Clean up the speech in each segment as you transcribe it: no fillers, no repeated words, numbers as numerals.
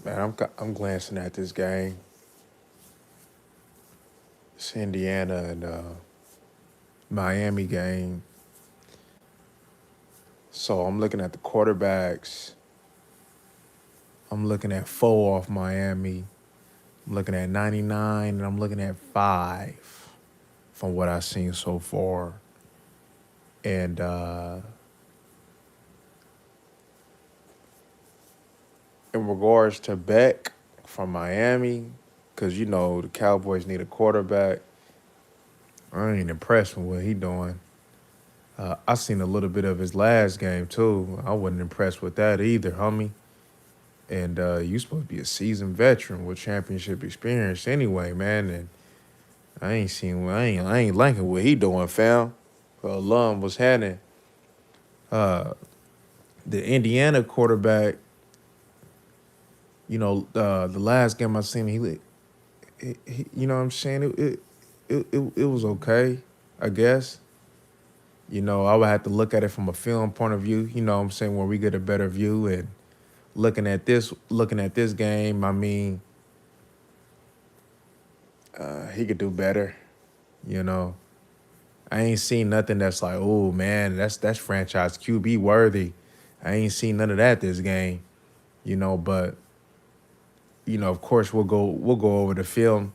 Man, I'm glancing at this game. It's Indiana and Miami game. So I'm looking at the quarterbacks. I'm looking at 4 off Miami. I'm looking at 99 and I'm looking at 5 from what I've seen so far. And in regards to Beck from Miami, because you know the Cowboys need a quarterback, I ain't impressed with what he doing. I seen a little bit of his last game too. I wasn't impressed with that either, homie. And you supposed to be a seasoned veteran with championship experience anyway, man. And I ain't liking what he doing, fam. Lum was handing uh, the Indiana quarterback. You know, the last game I seen, you know what I'm saying? It was okay, I guess. You know, I would have to look at it from a film point of view. You know what I'm saying, where we get a better view and looking at this game. I mean, he could do better. You know, I ain't seen nothing that's like, oh man, that's franchise QB worthy. I ain't seen none of that this game. You know, but of course we'll go over the film.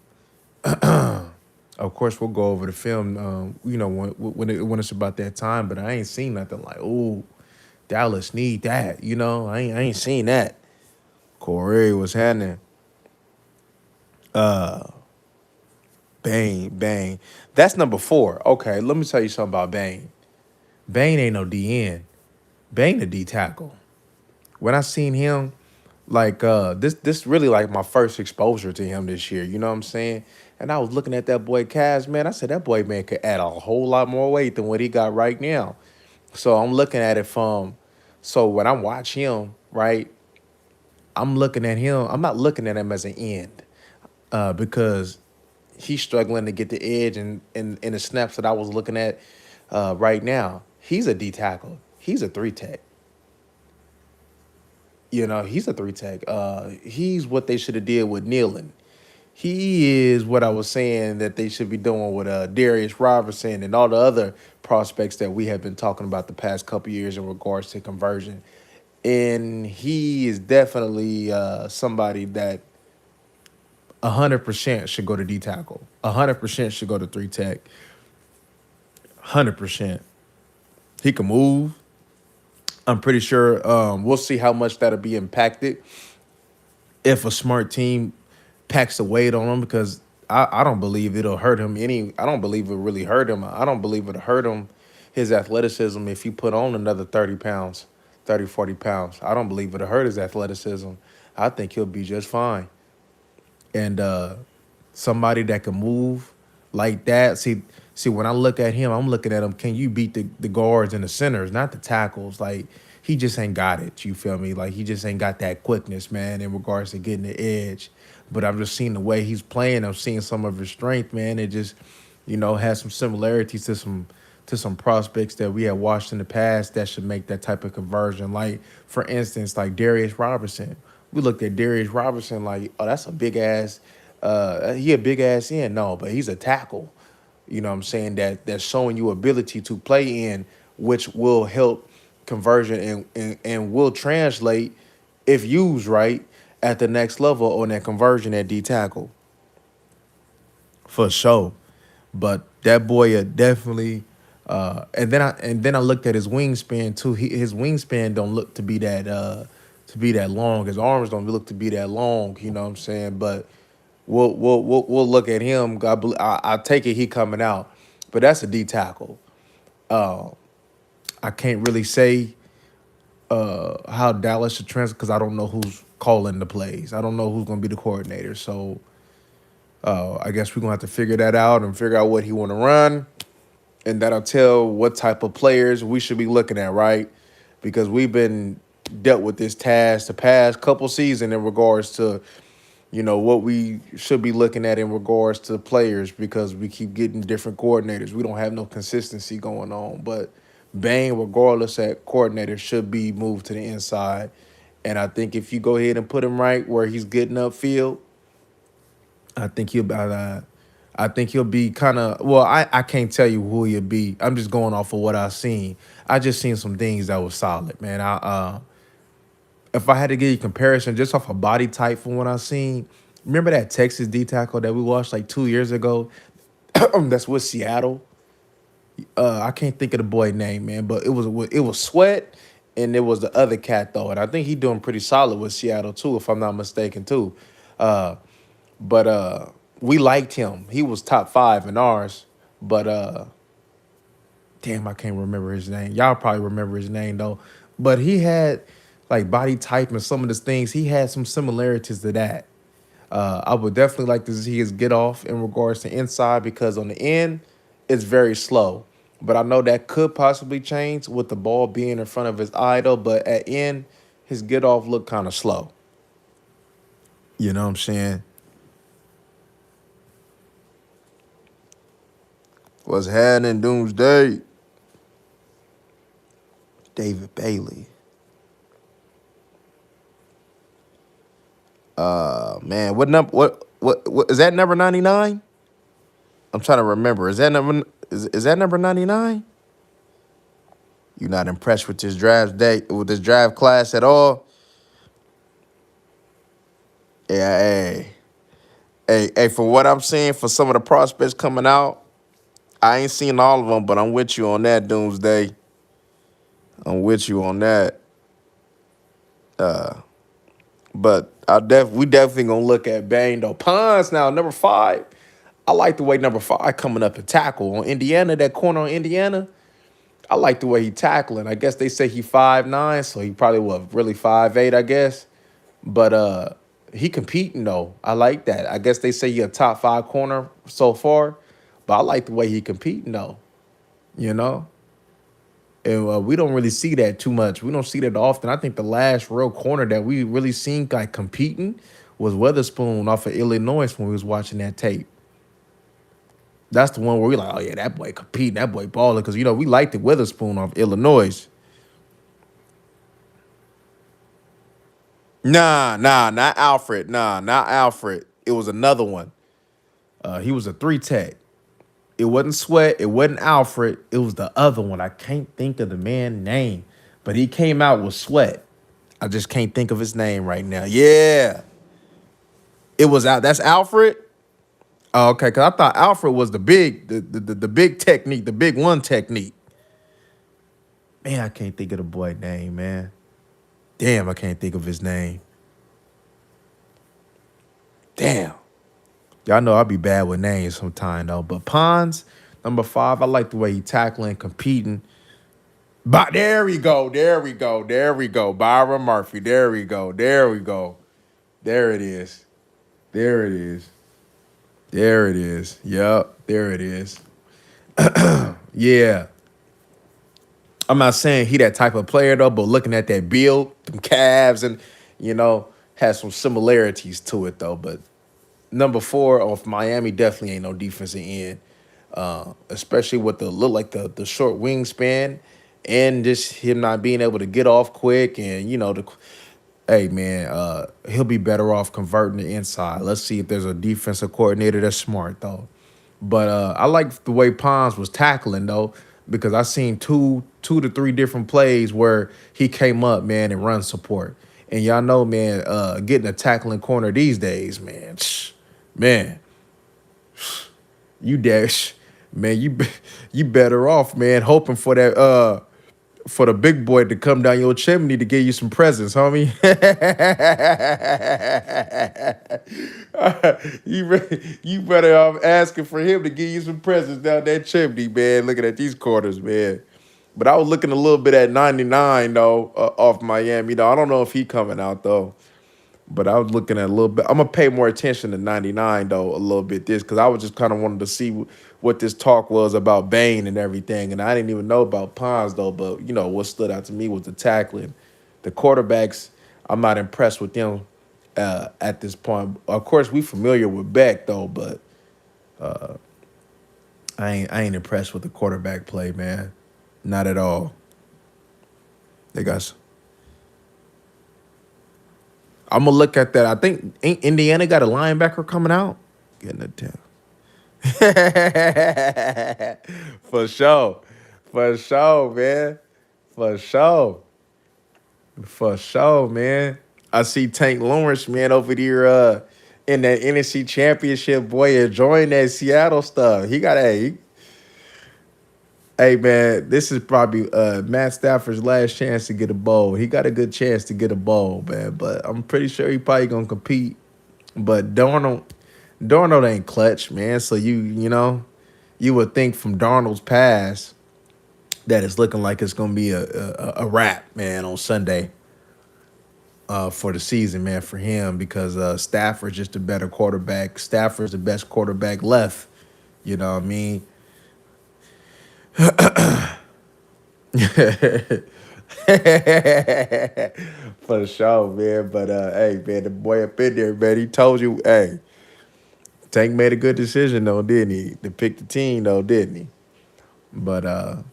Of course we'll go over the film. When it's about that time. But I ain't seen nothing like, oh, Dallas need that. You know, I ain't seen that. Corey was happening. Bane, Bane. That's number 4. Okay, let me tell you something about Bane. Bane ain't no DN. Bane a D tackle. When I seen him, like this really like my first exposure to him this year. You know what I'm saying? And I was looking at that boy Kaz, man. I said that boy man could add a whole lot more weight than what he got right now. So I'm looking at it from. So when I watch him, right, I'm looking at him. I'm not looking at him as an end, because he's struggling to get the edge and in the snaps that I was looking at right now. He's a D tackle. He's a 3 tech. You know, he's a 3 tech. He's what they should have did with Nealon. He is what I was saying that they should be doing with Darius Robertson and all the other prospects that we have been talking about the past couple years in regards to conversion. And he is definitely somebody that 100% should go to D tackle. 100% should go to 3 tech. 100%. He can move. I'm pretty sure we'll see how much that'll be impacted if a smart team packs the weight on him, because I don't believe it'll hurt him any. I don't believe it really hurt him. I don't believe it'll hurt him, his athleticism, if you put on another 30 pounds, 30, 40 pounds. I don't believe it'll hurt his athleticism. I think he'll be just fine. And somebody that can move like that. See, when I look at him, I'm looking at him. Can you beat the guards and the centers, not the tackles? Like he just ain't got it. You feel me? Like he just ain't got that quickness, man, in regards to getting the edge. But I've just seen the way he's playing. I'm seeing some of his strength, man. It just, has some similarities to some prospects that we had watched in the past that should make that type of conversion. Like, for instance, like Darius Robertson. We looked at Darius Robertson like, oh, that's a big ass. He a big ass end. No, but he's a tackle. You know what I'm saying? That's showing you ability to play in, which will help conversion and will translate if used right at the next level on that conversion at D tackle. For sure. But that boy definitely and then I looked at his wingspan too. His wingspan don't look to be that long. His arms don't look to be that long, you know what I'm saying? But we'll look at him. I take it he coming out. But that's a D tackle. I can't really say how Dallas should transfer because I don't know who's calling the plays. I don't know who's going to be the coordinator. So I guess we're going to have to figure that out and figure out what he want to run. And that'll tell what type of players we should be looking at, right? Because we've been dealt with this task the past couple seasons in regards to, what we should be looking at in regards to players because we keep getting different coordinators. We don't have no consistency going on. But Bain, regardless at coordinator, should be moved to the inside. And I think if you go ahead and put him right where he's getting upfield, I think I think he'll be kind of well. I can't tell you who he'll be. I'm just going off of what I've seen. I just seen some things that was solid, man. If I had to give you a comparison just off a body type from what I've seen, remember that Texas D tackle that we watched like 2 years ago? That's with Seattle. I can't think of the boy name, man, but it was Sweat, and it was the other cat though, and I think he doing pretty solid with Seattle too, if I'm not mistaken too. Uh, but we liked him. He was top five in ours, but damn, I can't remember his name. Y'all probably remember his name though. But he had like body type and some of the things. He had some similarities to that. I would definitely like to see his get off in regards to inside because on the end, it's very slow. But I know that could possibly change with the ball being in front of his eye though. But at end, his get off looked kind of slow. You know what I'm saying? What's happening, Doomsday? David Bailey. Man, what number? What is that number 99? I'm trying to remember. Is that number 99? You not impressed with this draft day with this draft class at all? Yeah, hey, for what I'm seeing for some of the prospects coming out, I ain't seen all of them, but I'm with you on that, Doomsday. I'm with you on that. But we definitely gonna look at Bane though. Pons now, number 5. I like the way number 5 coming up and tackle on Indiana, that corner on Indiana. I like the way he tackling. I guess they say he 5'9", so he probably was really 5'8", I guess. But he competing though. I like that. I guess they say he a top 5 corner so far, but I like the way he competing though. You know, and we don't really see that too much. We don't see that often. I think the last real corner that we really seen like competing was Weatherspoon off of Illinois when we was watching that tape. That's the one where we like, oh yeah, that boy competing, that boy balling, because we liked the Witherspoon off Illinois. Nah, not Alfred. Nah, not Alfred. It was another one. He was a 3 tech. It wasn't Sweat. It wasn't Alfred. It was the other one. I can't think of the man's name, but he came out with Sweat. I just can't think of his name right now. Yeah, it was out. That's Alfred. Oh, okay, because I thought Alfred was the big technique, the big one technique. Man, I can't think of the boy name, man. Damn, I can't think of his name. Damn. Y'all know I'll be bad with names sometime though. But Pons, number 5, I like the way he tackling, competing. But there we go, there we go, there we go. Byron Murphy, there we go, there we go. There it is. There it is. There it is. Yep, there it is. Yeah. I'm not saying he that type of player though, but looking at that build, them calves, and has some similarities to it though. But number 4 of Miami definitely ain't no defensive end, especially with the look like the short wingspan and just him not being able to get off quick and hey man, he'll be better off converting the inside. Let's see if there's a defensive coordinator that's smart though. But I like the way Pons was tackling though, because I seen two to three different plays where he came up, man, and run support. And y'all know, man, getting a tackling corner these days, man, you dash, man, you better off, man, hoping for that for the big boy to come down your chimney to give you some presents, homie. You better off asking for him to give you some presents down that chimney, man. Looking at these quarters, man. But I was looking a little bit at 99 though, off Miami. Though I don't know if he coming out though. But I was looking at a little bit. I'm gonna pay more attention to 99 though a little bit this because I was just kind of wanted to see what this talk was about Bane and everything, and I didn't even know about Pons though. But what stood out to me was the tackling, the quarterbacks. I'm not impressed with them at this point. Of course, we familiar with Beck though, but I ain't impressed with the quarterback play, man. Not at all. They got. I'm gonna look at that. I think Indiana got a linebacker coming out. Getting it down. For sure. For sure, man. For sure. For sure, man. I see Tank Lawrence, man, over there in that NFC championship, boy, enjoying that Seattle stuff. He got hey man, this is probably Matt Stafford's last chance to get a bowl. He got a good chance to get a bowl, man. But I'm pretty sure he probably gonna compete. But Darnold ain't clutch, man. So you would think from Darnold's past that it's looking like it's gonna be a wrap, man, on Sunday for the season, man, for him because Stafford's just a better quarterback. Stafford's the best quarterback left. You know what I mean? For sure, man. But hey, man, the boy up in there, man, he told you, hey, Tank made a good decision though, didn't he? To pick the team though, didn't he? But and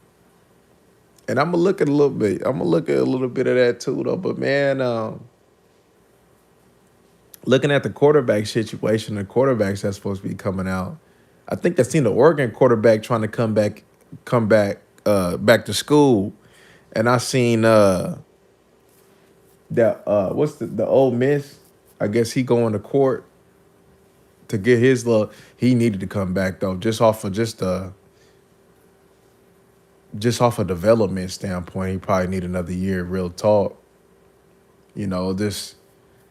I'm gonna look at a little bit. I'm gonna look at a little bit of that too, though. But man, looking at the quarterback situation, the quarterbacks that's supposed to be coming out. I think I seen the Oregon quarterback trying to back to school, and I seen that what's the Ole Miss? I guess he going to court to get his little. He needed to come back though, just off a development standpoint. He probably need another year. Real talk, this.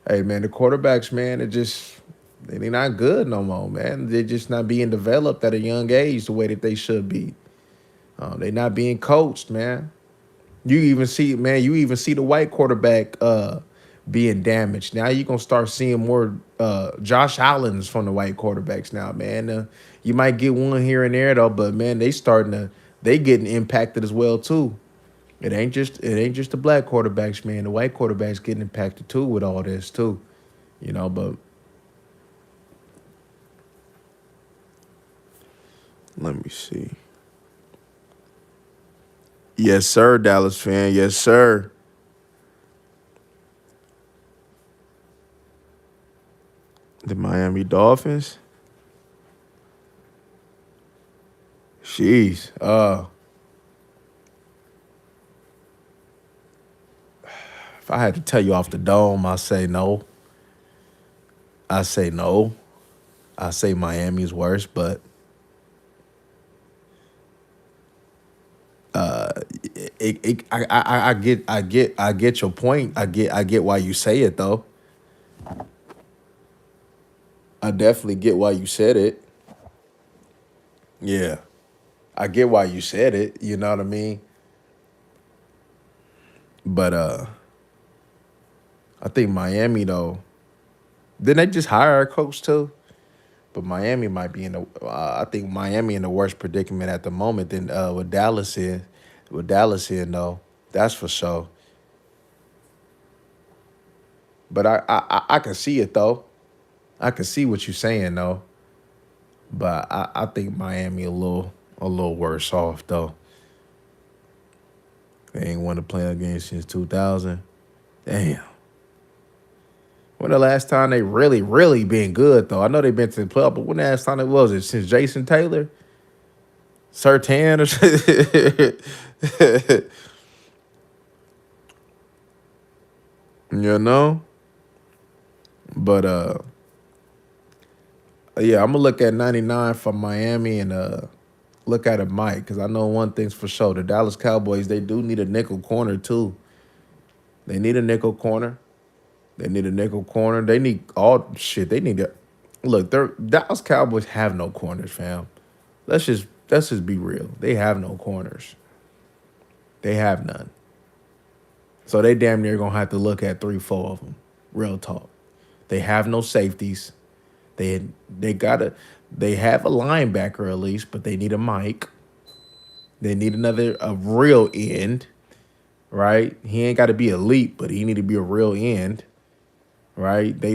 Hey man, the quarterbacks, man, they not good no more, man. They're just not being developed at a young age the way that they should be. They not being coached, man. You even see the white quarterback being damaged. Now you're gonna start seeing more Josh Allen's from the white quarterbacks now, man. You might get one here and there though, but man, they getting impacted as well too. It ain't just the black quarterbacks, man. The white quarterbacks getting impacted too with all this too. But let me see. Yes, sir, Dallas fan. Yes, sir. The Miami Dolphins. Jeez. If I had to tell you off the dome, I say no. I say no. I say Miami's worse, but I get your point. I get why you say it though. I definitely get why you said it. Yeah, I get why you said it. You know what I mean? But I think Miami though. Didn't they just hire a coach too? But Miami might be in the. I think Miami in the worst predicament at the moment than what Dallas is. What Dallas in though, that's for sure. But I can see it though. I can see what you're saying though. But I think Miami a little worse off though. They ain't won a playoff game since 2000. Damn. When the last time they really, really been good though? I know they've been to the playoff, but when the last time it was it since Jason Taylor, Sertan, or you know. But yeah, I'm gonna look at 99 for Miami and look at it, Mike, because I know one thing's for sure: the Dallas Cowboys they do need a nickel corner too. They need a nickel corner. They need a nickel corner. They need all shit. They need to look. Their Dallas Cowboys have no corners, fam. Let's just be real. They have no corners. They have none. So they damn near gonna have to look at 3, 4 of them. Real talk. They have no safeties. They gotta they have a linebacker at least, but they need a Mike. They need a real end, right? He ain't got to be elite, but he need to be a real end, right? They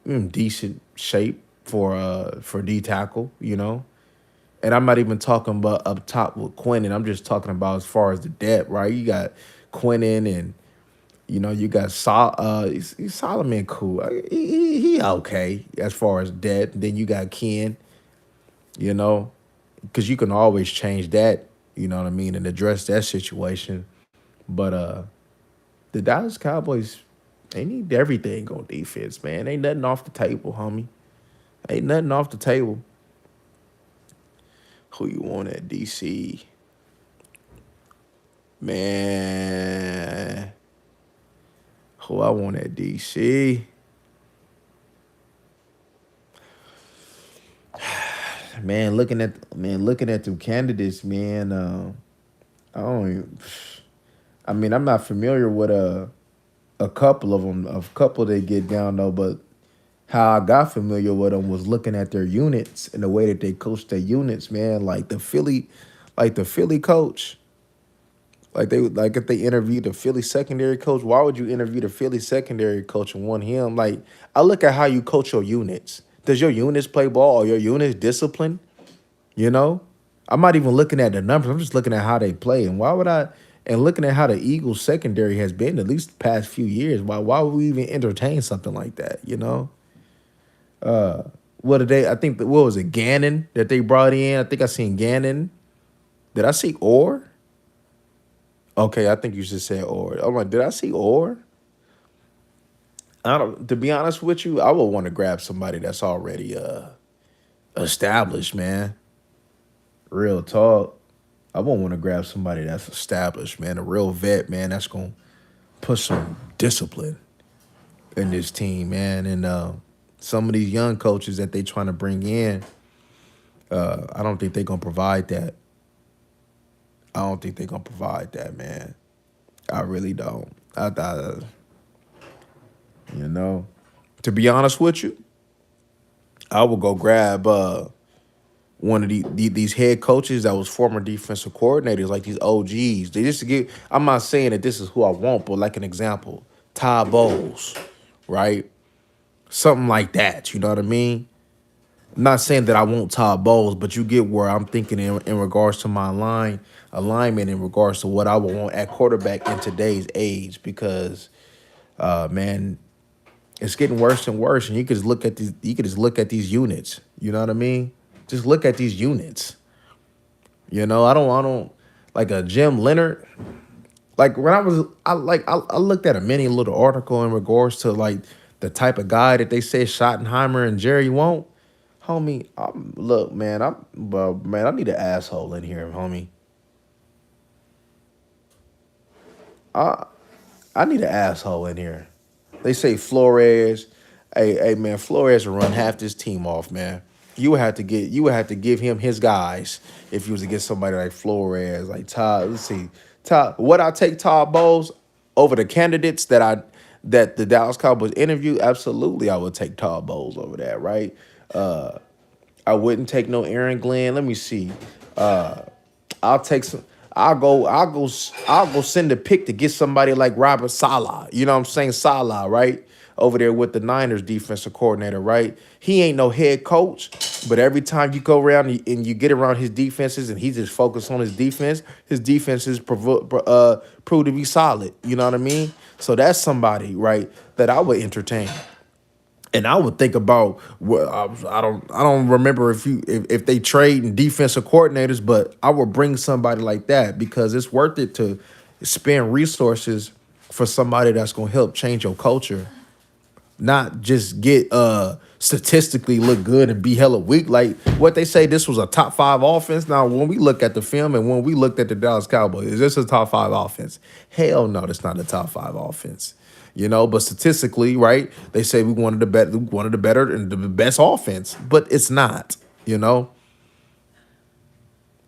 in decent shape for D tackle. And I'm not even talking about up top with Quinnen. I'm just talking about as far as the depth, right? You got Quinnen and You know, you got Solomon cool. He okay as far as that. Then you got Ken, you know, because you can always change that, you know what I mean, and address that situation. But the Dallas Cowboys, they need everything on defense, man. Ain't nothing off the table, homie. Ain't nothing off the table. Who you want at DC? Man, who I want at DC? Looking at them candidates, man. I don't. I mean, I'm not familiar with a couple of them. A couple they get down though, but how I got familiar with them was looking at their units and the way that they coach their units, man. Like the Philly coach. Like if they interviewed the Philly secondary coach, why would you interview the Philly secondary coach and want him? Like I look at how you coach your units. Does your units play ball or your units discipline? You know, I'm not even looking at the numbers. I'm just looking at how they play. And why would I? And looking at how the Eagles secondary has been at least the past few years. Why would we even entertain something like that? You know, what did they? I think what was it, Gannon that they brought in? I think I seen Gannon. Did I see Orr? Okay, I think you just said Orr. I'm like, did I see Orr? I don't. To be honest with you, I would want to grab somebody that's already established, man. Real talk. I won't want to grab somebody that's established, man, a real vet, man. That's gonna put some discipline in this team, man. And some of these young coaches that they trying to bring in, I don't think they're gonna provide that. I don't think they're gonna provide that, man. I really don't. I thought, you know, to be honest with you, I would go grab one of these head coaches that was former defensive coordinators, like these OGs. They just to give. I'm not saying that this is who I want, but like an example, Todd Bowles, right? Something like that. You know what I mean? I'm not saying that I want Todd Bowles, but you get where I'm thinking in regards to my alignment in regards to what I would want at quarterback in today's age. Because man, it's getting worse and worse, and you could just look at these. You could just look at these units. You know what I mean? Just look at these units. You know, I don't like a Jim Leonard. Like when I looked at a mini little article in regards to like the type of guy that they say Schottenheimer and Jerry won't. Homie, look, man, I need an asshole in here, homie. I I need an asshole in here. They say Flores. Hey, man, Flores will run half this team off, man. You would have to give him his guys if you was to get somebody like Flores, like Todd. Let's see. Todd, would I take Todd Bowles over the candidates that the Dallas Cowboys interview? Absolutely, I would take Todd Bowles over that, right? I wouldn't take no Aaron Glenn. Let me see. I'll take some. I'll go send a pick to get somebody like Robert Sala. You know what I'm saying? Sala, right? Over there with the Niners defensive coordinator, right? He ain't no head coach, but every time you go around and you get around his defenses and he just focused on his defenses prove to be solid. You know what I mean? So that's somebody, right, that I would entertain. And I would think about I don't remember if they trade in defensive coordinators, but I would bring somebody like that because it's worth it to spend resources for somebody that's gonna help change your culture, not just get statistically look good and be hella weak. Like what they say, this was a top five offense. Now, when we look at the film and when we looked at the Dallas Cowboys, is this a top five offense? Hell no, that's not a top five offense. You know, but statistically, right? They say we wanted the better and the best offense, but it's not. You know,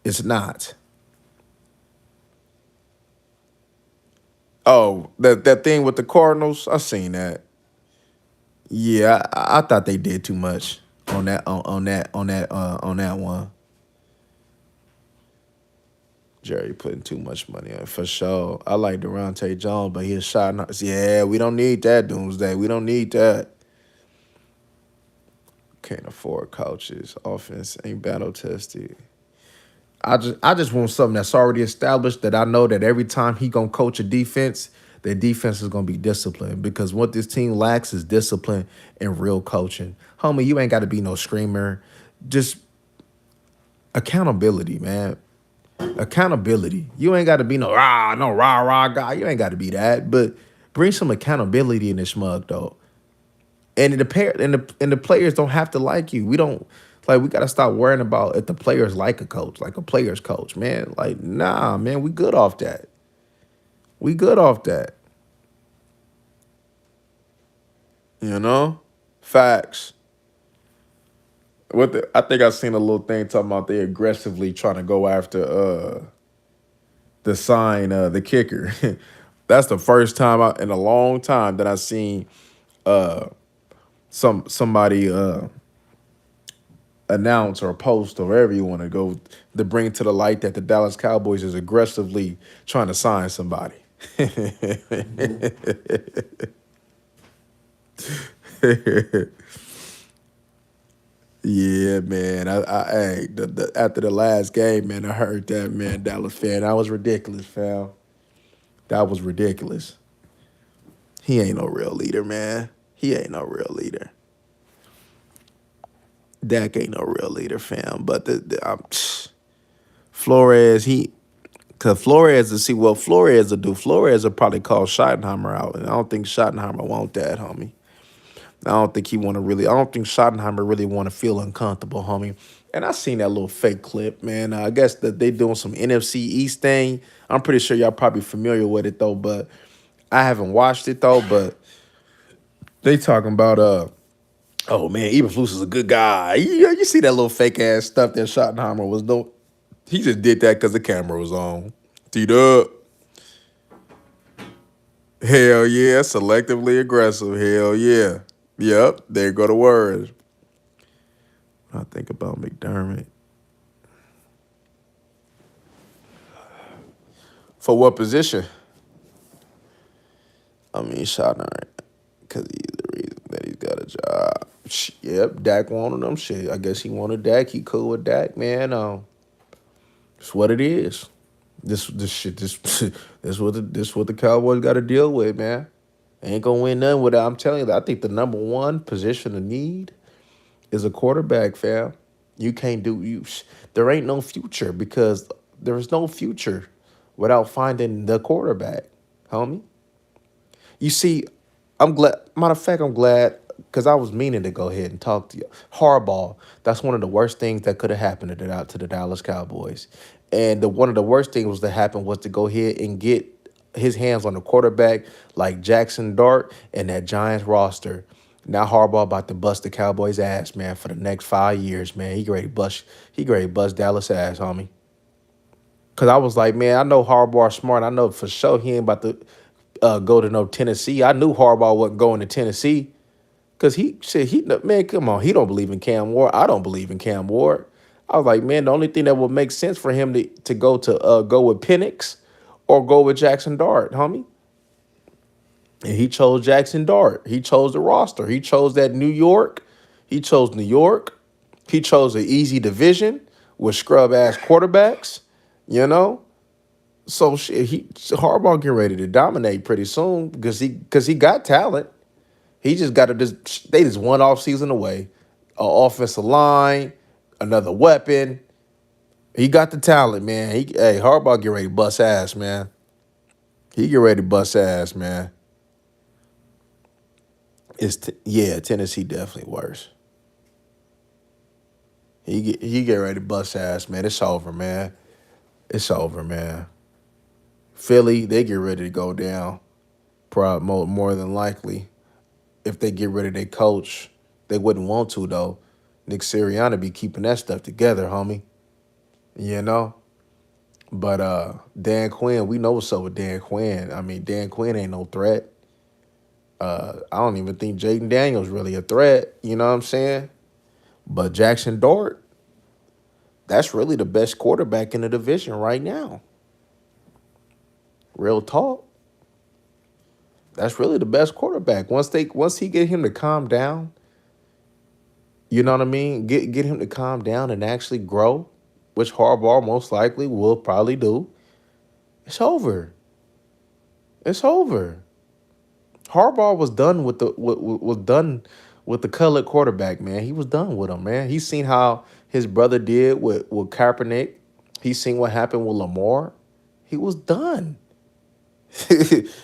it's not. Oh, that thing with the Cardinals, I seen that. Yeah, I thought they did too much on that one. Jerry putting too much money on it, for sure. I like Durante Jones, but he a shot. Yeah, we don't need that Doomsday. We don't need that. Can't afford couches. Offense ain't battle tested. I just want something that's already established that I know that every time he gonna coach a defense, their defense is gonna be disciplined because what this team lacks is discipline and real coaching. Homie, you ain't got to be no screamer. Just accountability, man. Accountability. You ain't got to be no rah rah guy. You ain't got to be that, but bring some accountability in this mug, though. And the players don't have to like you. We don't like. We got to stop worrying about if the players like a coach, like a player's coach, man. Like, nah, man, we good off that. We good off that. You know, facts. I think I seen a little thing talking about they aggressively trying to go after the sign the kicker. That's the first time in a long time that I seen uh somebody announce or post or wherever you want to go to bring to the light that the Dallas Cowboys is aggressively trying to sign somebody. Yeah, man. Hey, after the last game, man, I heard that, man, Dallas fan. That was ridiculous, fam. That was ridiculous. He ain't no real leader, man. He ain't no real leader. Dak ain't no real leader, fam. But Flores, cause Flores to see what Flores will do. Flores will probably call Schottenheimer out, and I don't think Schottenheimer want that, homie. I don't think he want to really. I don't think Schottenheimer really want to feel uncomfortable, homie. And I seen that little fake clip, man. I guess that they doing some NFC East thing. I'm pretty sure y'all probably familiar with it though, but I haven't watched it though. But they talking about oh man, Eberflus is a good guy. You see that little fake ass stuff that Schottenheimer was doing. He just did that because the camera was on. Teed up. Hell yeah, selectively aggressive. Hell yeah. Yep, there go the words. I think about McDermott. For what position? I mean, Schottenheimer, because he's the reason that he's got a job. Yep, Dak wanted him. Shit, I guess he wanted Dak. He cool with Dak, man. It's what it is. This shit this what the Cowboys got to deal with, man. Ain't gonna win nothing without. I'm telling you, I think the number one position of need is a quarterback, fam. You can't do you. There ain't no future because there's no future without finding the quarterback, homie. You see, I'm glad. Matter of fact, I'm glad because I was meaning to go ahead and talk to you. Harbaugh. That's one of the worst things that could have happened to the Dallas Cowboys. And one of the worst things was to happen was to go ahead and get his hands on a quarterback like Jackson Dart and that Giants roster. Now Harbaugh about to bust the Cowboys' ass, man, for the next 5 years, man. He ready to bust Dallas ass, homie. Cause I was like, man, I know Harbaugh smart. I know for sure he ain't about to go to no Tennessee. I knew Harbaugh wasn't going to Tennessee. Cause he said man, come on, he don't believe in Cam Ward. I don't believe in Cam Ward. I was like, man, the only thing that would make sense for him to go with Penix or go with Jackson Dart, homie. And he chose Jackson Dart. He chose the roster. He chose that New York. He chose New York. He chose an easy division with scrub ass quarterbacks. You know, so shit. Harbaugh getting ready to dominate pretty soon because he got talent. He just got to they just one off season away, an offensive line, another weapon. He got the talent, man. Harbaugh get ready to bust ass, man. He get ready to bust ass, man. Yeah, Tennessee definitely worse. He get ready to bust ass, man. It's over, man. It's over, man. Philly, they get ready to go down. Probably more than likely. If they get rid of their coach, they wouldn't want to though. Nick Sirianni be keeping that stuff together, homie. You know? But Dan Quinn, we know what's up with Dan Quinn. I mean, Dan Quinn ain't no threat. I don't even think Jaden Daniels really a threat. You know what I'm saying? But Jackson Dart, that's really the best quarterback in the division right now. Real talk. That's really the best quarterback. Once he get him to calm down, you know what I mean? Get him to calm down and actually grow, which Harbaugh most likely will probably do. It's over. It's over. Harbaugh was done with was done with the colored quarterback, man. He was done with him, man. He's seen how his brother did with Kaepernick. He's seen what happened with Lamar. He was done.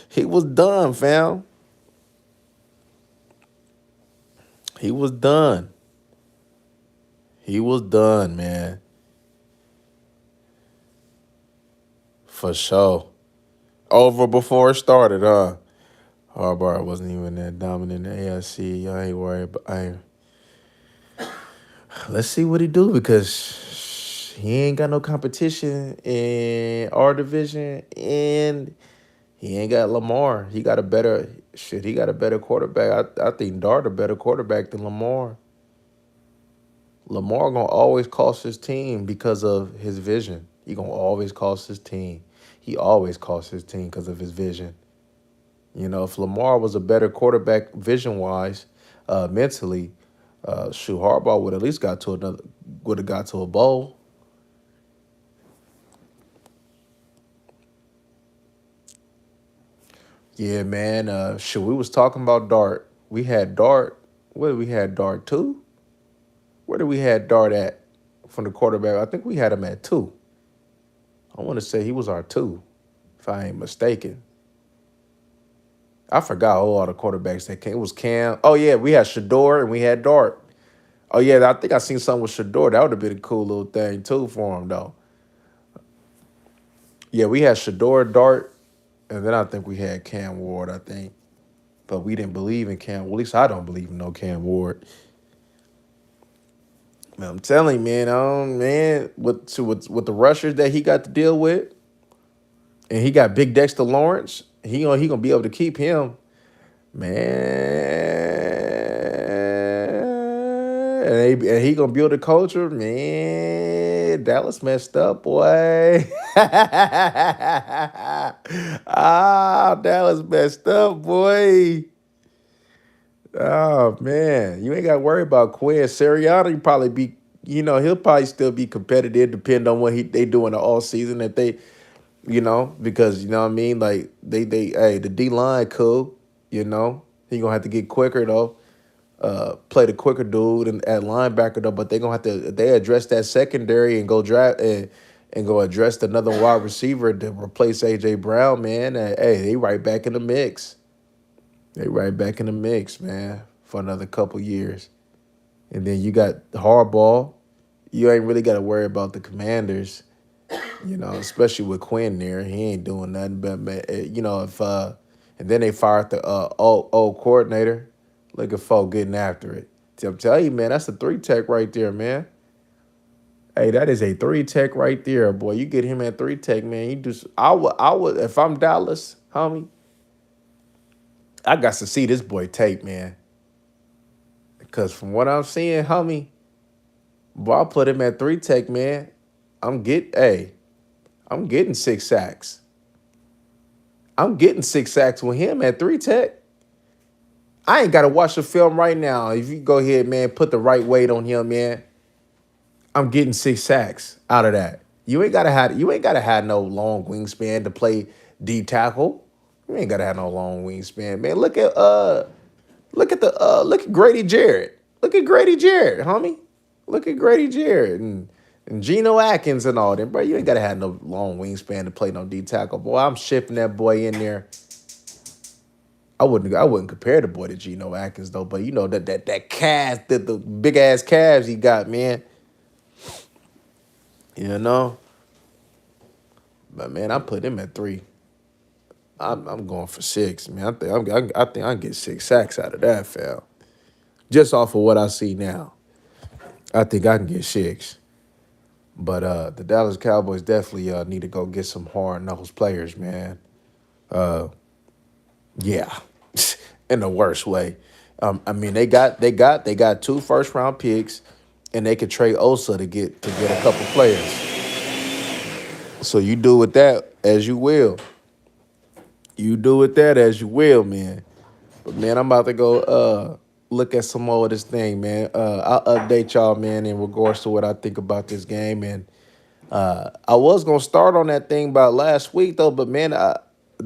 He was done, fam. He was done. He was done, man. For sure. Over before it started, huh? Harbaugh wasn't even that dominant in the AFC. I ain't worried, but let's see what he do because he ain't got no competition in our division, and he ain't got Lamar. He got a better shit. He got a better quarterback. I think Dart a better quarterback than Lamar. Lamar gonna always cost his team because of his vision. He gonna always cost his team. He always costs his team because of his vision. You know, if Lamar was a better quarterback vision wise, mentally, shoot, Harbaugh would at least would have got to a bowl. Yeah, man. Shoot, we was talking about Dart. We had Dart. Where did we had Dart two? Where did we had Dart at from the quarterback? I think we had him at two. I want to say he was our two, if I ain't mistaken. I forgot all the quarterbacks that came. It was Cam. Oh yeah, we had Shador and we had Dart. Oh yeah, I think I seen something with Shador. That would have been a cool little thing too for him though. Yeah, we had Shador, Dart, and then I think we had Cam Ward. I think, but we didn't believe in Cam. Well, at least I don't believe in no Cam Ward. Man, I'm telling you, man, man, with the rushers that he got to deal with, and he got Big Dexter Lawrence, he gonna be able to keep him. Man, and he gonna build a culture. Man, Dallas messed up, boy. Dallas messed up, boy. Oh man, you ain't got to worry about Quinn Sirianni. Probably be, he'll probably still be competitive, depending on what they do in the all season. If they, because you know what I mean. Like hey, the D line cool. He gonna have to get quicker though. Play the quicker dude and at linebacker though. But they gonna have to they address that secondary and go draft and go address another wide receiver to replace AJ Brown. Man, hey, they right back in the mix. They right back in the mix, man, for another couple years. And then you got Hardball. You ain't really got to worry about the Commanders, especially with Quinn there. He ain't doing nothing. But if and then they fired the old coordinator. Looking for getting after it. I'm telling you, man, that's a three tech right there, man. Hey, that is a three tech right there, boy. You get him at three tech, man. You just, I would, if I'm Dallas, homie, I got to see this boy tape, man. Because from what I'm seeing, homie, boy, I put him at three tech, man. Hey, I'm getting 6 sacks. I'm getting 6 sacks with him at three tech. I ain't got to watch the film right now. If you go ahead, man, put the right weight on him, man. I'm getting 6 sacks out of that. You ain't gotta have no long wingspan to play D tackle. You ain't gotta have no long wingspan, man. Look at Grady Jarrett. Look at Grady Jarrett, homie. Look at Grady Jarrett and Geno Atkins and all them, bro. You ain't gotta have no long wingspan to play no D tackle, boy. I'm shifting that boy in there. I wouldn't compare the boy to Geno Atkins though, but that calf, the big ass calves he got, man. You know, but man, I put him at three. I'm going for six, man. I think I can get 6 sacks out of that, fam. Just off of what I see now, I think I can get six. But the Dallas Cowboys definitely need to go get some hard nosed players, man. Yeah, in the worst way. I mean, they got 2 first round picks, and they could trade Osa to get a couple players. So you do with that as you will. You do with that as you will, man. But man, I'm about to go look at some more of this thing, man. I'll update y'all, man, in regards to what I think about this game. And I was gonna start on that thing about last week though, but man,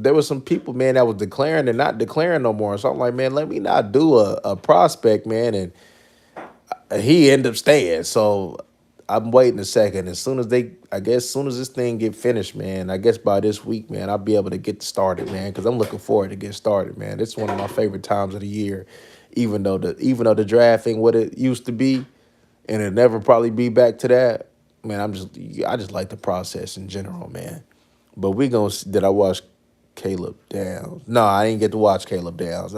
there was some people, man, that was declaring and not declaring no more. So I'm like, man, let me not do a prospect, man, and he ended up staying. So I'm waiting a second. As soon as I guess, as soon as this thing get finished, man, I guess by this week, man, I'll be able to get started, man, because I'm looking forward to get started, man. It's one of my favorite times of the year, even though the draft ain't what it used to be, and it'll never probably be back to that. Man, I just like the process in general, man. But did I watch Caleb Downs? No, I didn't get to watch Caleb Downs.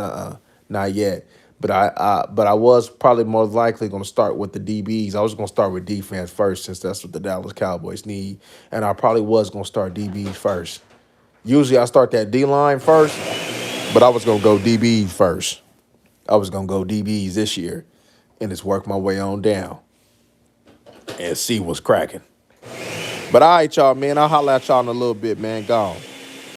Not yet. But I was probably more likely gonna start with the DBs. I was gonna start with defense first since that's what the Dallas Cowboys need. And I probably was gonna start DBs first. Usually I start that D line first, but I was gonna go DBs first. I was gonna go DBs this year and just work my way on down and see what's cracking. But all right, y'all, man. I'll holler at y'all in a little bit, man. Gone.